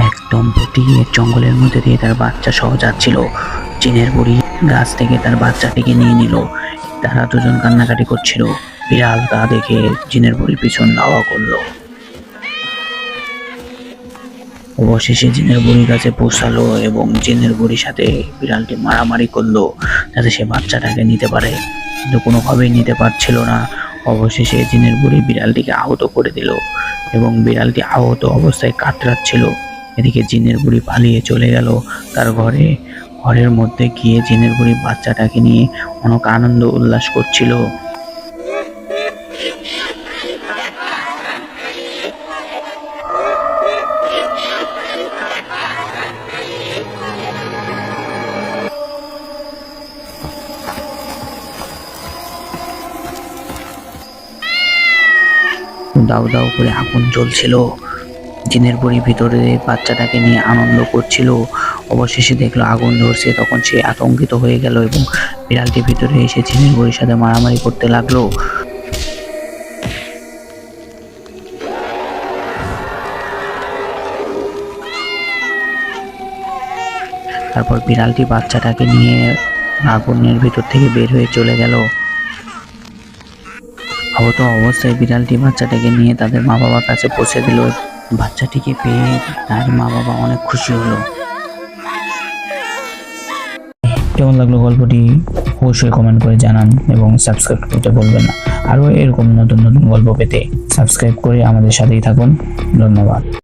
এক দম্পতি এক জঙ্গলের মধ্যে দিয়ে তার বাচ্চা সহ যাচ্ছিল। জিনের বুড়ি গাছ থেকে তার বাচ্চাটিকে নিয়ে নিল। তারা দুজন কান্নাকাটি করছিল। বিড়াল তা দেখে জিনের বুড়ি পিছন ধাওয়া করলো। অবশেষে জিনের বুড়ির কাছে পৌঁছালো এবং জিনের বুড়ির সাথে বিড়ালটি মারামারি করলো যাতে সে বাচ্চাটাকে নিতে পারে, কিন্তু কোনোভাবেই নিতে পারছিল না। অবশেষে জিনের বুড়ি বিড়ালটিকে আহত করে দিল এবং বিড়ালটি আহত অবস্থায় কাতরাচ্ছিল। এদিকে জিনের বুড়ি পালিয়ে চলে গেল তার ঘরের মধ্যে গিয়ে জিনের বুড়ি বাচ্চাটাকে নিয়ে অনেক আনন্দ উল্লাস করছিল। দাউ দাউ করে আগুন জ্বলছিল। জিনের বুড়ি ভিতরে বাচ্চাটাকে নিয়ে আনন্দ করছিল। অবশেষে দেখলো আগুন ধরছে, তখন সে আতঙ্কিত হয়ে গেল এবং বিড়ালটি ভিতরে এসে জিনের বুড়ির সাথে মারামারি করতে লাগলো। তারপর বিড়ালটি বাচ্চাটাকে নিয়ে আগুনের ভিতর থেকে বের হয়ে চলে গেল। আহত অবস্থায় বিড়ালটি বাচ্চাটাকে নিয়ে তাদের মা বাবার কাছে পৌঁছে দিল। বাচ্চাটিকে পেয়ে তার মা বাবা অনেক খুশি হলো। কেমন লাগলো গল্পটি অবশ্যই কমেন্ট করে জানান এবং সাবস্ক্রাইব করতে ভুলবেন না। আরও এরকম নতুন নতুন গল্প পেতে সাবস্ক্রাইব করে আমাদের সাথেই থাকুন। ধন্যবাদ।